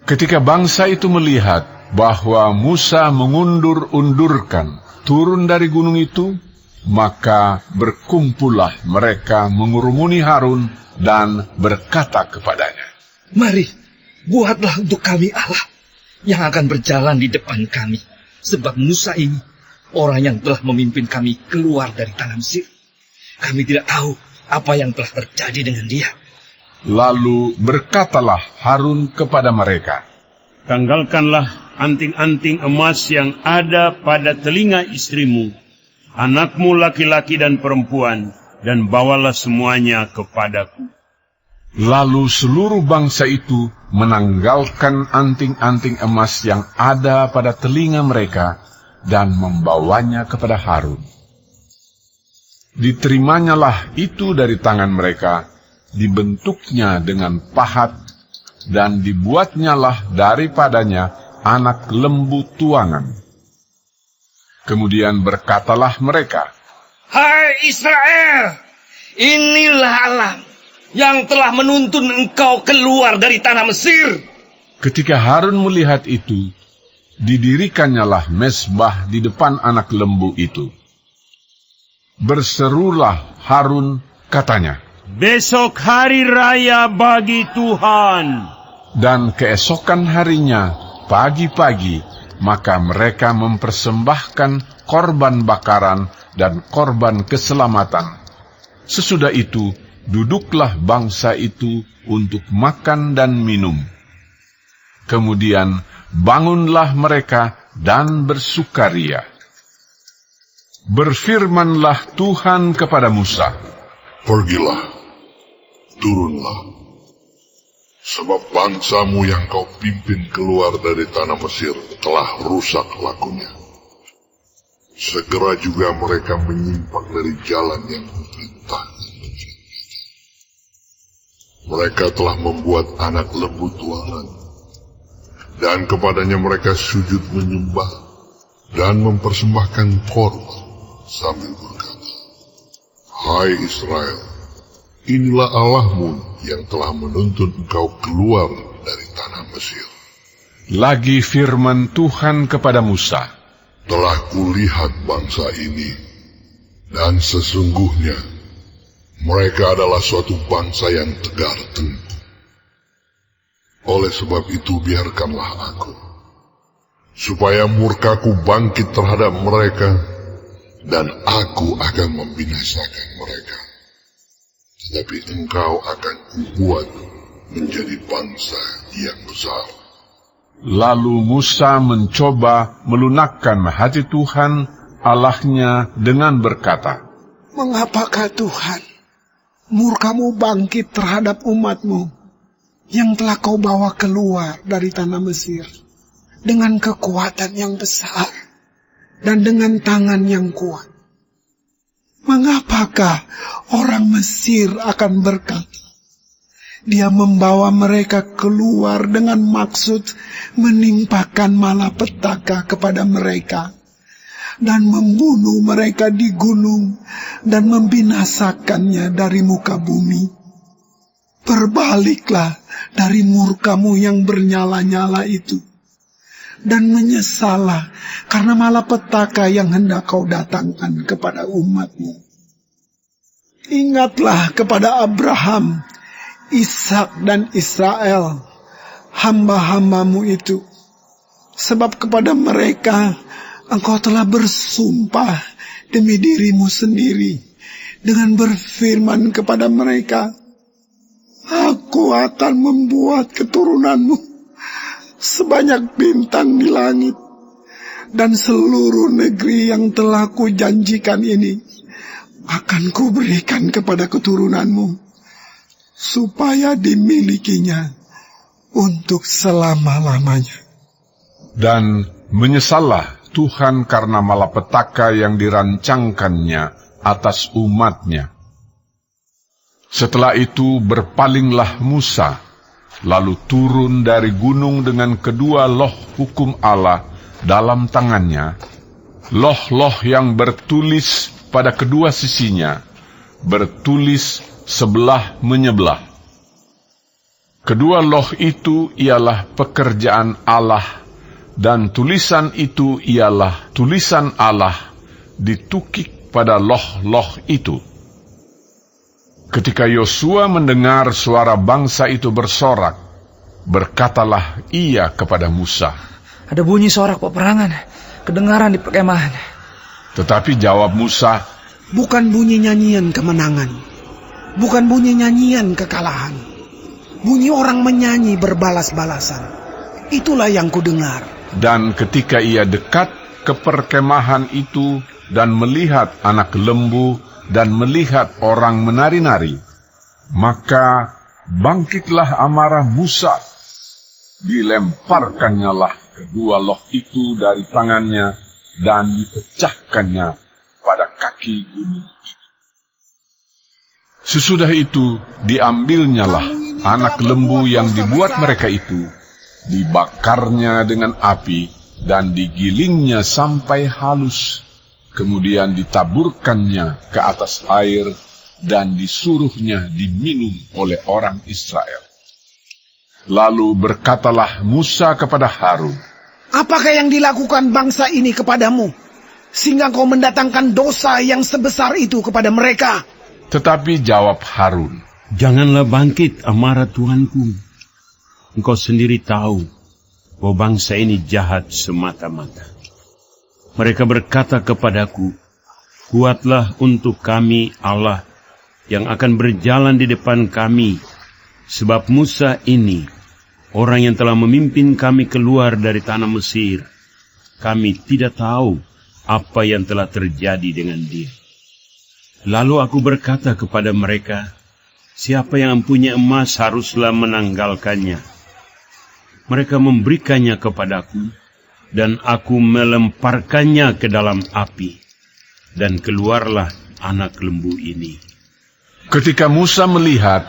Ketika bangsa itu melihat bahwa Musa mengundur-undurkan turun dari gunung itu, maka berkumpullah mereka mengurumuni Harun dan berkata kepadanya, "Mari, buatlah untuk kami Allah yang akan berjalan di depan kami, sebab Musa ini orang yang telah memimpin kami keluar dari tanah Mesir. Kami tidak tahu apa yang telah terjadi dengan dia." Lalu berkatalah Harun kepada mereka, "Tanggalkanlah anting-anting emas yang ada pada telinga istrimu, anakmu laki-laki dan perempuan, dan bawalah semuanya kepadaku." Lalu seluruh bangsa itu menanggalkan anting-anting emas yang ada pada telinga mereka dan membawanya kepada Harun. Diterimanya itu dari tangan mereka, dibentuknya dengan pahat, dan dibuatnyalah daripadanya anak lembu tuangan. Kemudian berkatalah mereka, "Hai Israel, inilah Allah yang telah menuntun engkau keluar dari tanah Mesir." Ketika Harun melihat itu, didirikannya mezbah di depan anak lembu itu. Berserulah Harun, katanya, "Besok hari raya bagi Tuhan." Dan keesokan harinya, pagi-pagi, maka mereka mempersembahkan korban bakaran dan korban keselamatan. Sesudah itu, duduklah bangsa itu untuk makan dan minum. Kemudian bangunlah mereka dan bersukaria. Berfirmanlah Tuhan kepada Musa, "Pergilah, turunlah, sebab bangsamu yang kau pimpin keluar dari tanah Mesir telah rusak lakunya. Segera juga mereka menyimpang dari jalan yang kuperintahkan. Mereka telah membuat anak lembu tuangan, dan kepadanya mereka sujud menyembah dan mempersembahkan korban sambil berkata, 'Hai Israel, inilah Allahmu yang telah menuntun engkau keluar dari tanah Mesir.' Lagi firman Tuhan kepada Musa, Telah kulihat bangsa ini, dan sesungguhnya mereka adalah suatu bangsa yang tegar tengkuk. Oleh sebab itu biarkanlah aku, supaya murkaku bangkit terhadap mereka, dan aku akan membinasakan mereka. Tetapi engkau akan kubuat menjadi bangsa yang besar." Lalu Musa mencoba melunakkan hati Tuhan Allahnya dengan berkata, "Mengapakah Tuhan, murkamu bangkit terhadap umatmu yang telah kau bawa keluar dari tanah Mesir dengan kekuatan yang besar dan dengan tangan yang kuat? Mengapakah orang Mesir akan berkata, dia membawa mereka keluar dengan maksud menimpakan malapetaka kepada mereka dan membunuh mereka di gunung dan membinasakannya dari muka bumi? Berbaliklah dari murkamu yang bernyala-nyala itu, dan menyesallah karena malapetaka yang hendak kau datangkan kepada umatmu. Ingatlah kepada Abraham, Ishak dan Israel, hamba-hambamu itu, sebab kepada mereka engkau telah bersumpah demi dirimu sendiri dengan berfirman kepada mereka, 'Aku akan membuat keturunanmu sebanyak bintang di langit, dan seluruh negeri yang telah kujanjikan ini akan kuberikan kepada keturunanmu, supaya dimilikinya untuk selama-lamanya.' Dan menyesallah Tuhan karena malapetaka yang dirancangkannya atas umatnya. Setelah itu berpalinglah Musa, lalu turun dari gunung dengan kedua loh hukum Allah dalam tangannya, loh-loh yang bertulis pada kedua sisinya, bertulis sebelah menyebelah. Kedua loh itu ialah pekerjaan Allah, dan tulisan itu ialah tulisan Allah ditukik pada loh-loh itu. Ketika Yosua mendengar suara bangsa itu bersorak, berkatalah ia kepada Musa, "Ada bunyi sorak peperangan, kedengaran di perkemahan." Tetapi jawab Musa, Bukan bunyi nyanyian kemenangan, bukan bunyi nyanyian kekalahan. Bunyi orang menyanyi berbalas-balasan. Itulah yang kudengar. dan ketika ia dekat ke perkemahan itu dan melihat anak lembu dan melihat orang menari-nari, maka bangkitlah amarah Musa. Dilemparkannya lah kedua loh itu dari tangannya dan dipecahkannya pada kaki gunung itu. Sesudah itu diambilnyalah anak lembu yang dibuat mereka itu, dibakarnya dengan api dan digilingnya sampai halus, kemudian ditaburkannya ke atas air dan disuruhnya diminum oleh orang Israel. Lalu berkatalah Musa kepada Harun, Apakah yang dilakukan bangsa ini kepadamu, sehingga kau mendatangkan dosa yang sebesar itu kepada mereka? tetapi jawab Harun, Janganlah bangkit amarah Tuanku. Engkau sendiri tahu bahwa bangsa ini jahat semata-mata. Mereka berkata kepadaku, Buatlah untuk kami Allah yang akan berjalan di depan kami, sebab Musa ini, orang yang telah memimpin kami keluar dari tanah Mesir, kami tidak tahu apa yang telah terjadi dengan dia. Lalu aku berkata kepada mereka, Siapa yang mempunyai emas haruslah menanggalkannya. Mereka memberikannya kepadaku, dan aku melemparkannya ke dalam api, dan keluarlah anak lembu ini. ketika Musa melihat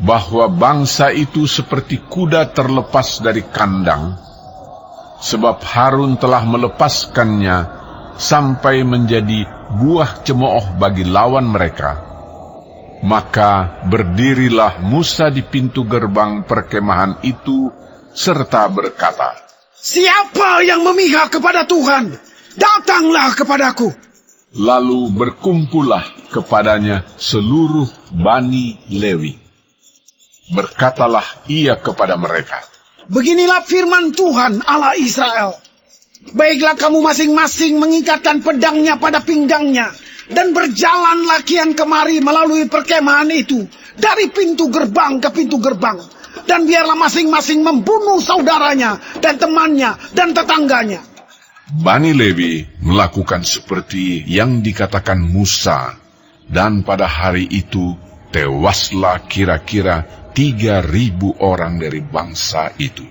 bahwa bangsa itu seperti kuda terlepas dari kandang, sebab Harun telah melepaskannya sampai menjadi buah cemooh bagi lawan mereka, maka berdirilah Musa di pintu gerbang perkemahan itu serta berkata, Siapa yang memihak kepada Tuhan, datanglah kepadaku. Lalu berkumpullah kepadanya seluruh Bani Lewi. Berkatalah ia kepada mereka, Beginilah firman Tuhan Allah Israel. Baiklah kamu masing-masing mengikatkan pedangnya pada pinggangnya, dan berjalanlah kian kemari melalui perkemahan itu, dari pintu gerbang ke pintu gerbang. Dan biarlah masing-masing membunuh saudaranya, dan temannya, dan tetangganya. Bani Lewi melakukan seperti yang dikatakan Musa, dan pada hari itu tewaslah kira-kira 3.000 orang dari bangsa itu.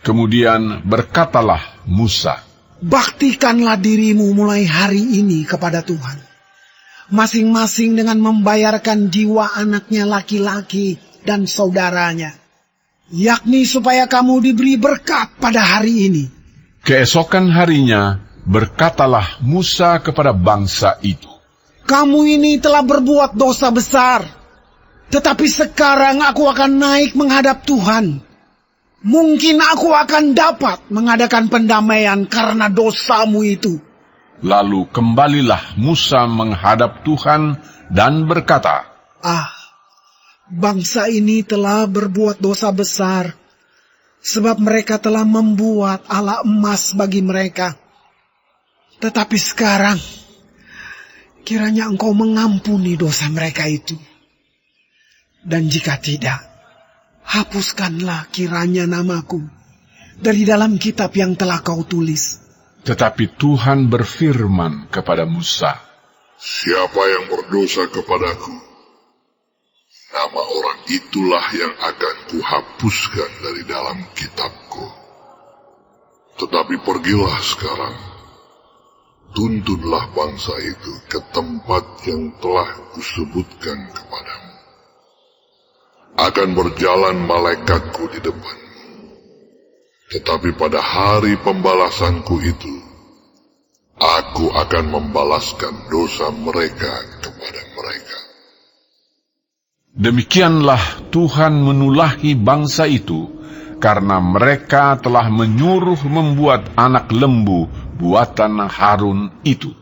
Kemudian berkatalah Musa, Baktikanlah dirimu mulai hari ini kepada Tuhan, masing-masing dengan membayarkan jiwa anaknya laki-laki dan saudaranya, yakni supaya kamu diberi berkat pada hari ini. Keesokan harinya berkatalah Musa kepada bangsa itu, Kamu ini telah berbuat dosa besar, tetapi sekarang aku akan naik menghadap Tuhan. Mungkin aku akan dapat mengadakan pendamaian karena dosamu itu. Lalu kembalilah Musa menghadap Tuhan dan berkata, Bangsa ini telah berbuat dosa besar, sebab mereka telah membuat ala emas bagi mereka. Tetapi sekarang, kiranya engkau mengampuni dosa mereka itu. Dan jika tidak, hapuskanlah kiranya namaku dari dalam kitab yang telah kau tulis. Tetapi Tuhan berfirman kepada Musa, Siapa yang berdosa kepadaku, nama orang itulah yang akan kuhapuskan dari dalam kitabku. Tetapi pergilah sekarang, tuntunlah bangsa itu ke tempat yang telah kusebutkan kepadamu. Akan berjalan malaikatku di depanmu. Tetapi pada hari pembalasanku itu, aku akan membalaskan dosa mereka kepada mereka. Demikianlah Tuhan menulahi bangsa itu, karena mereka telah menyuruh membuat anak lembu buatan Harun itu.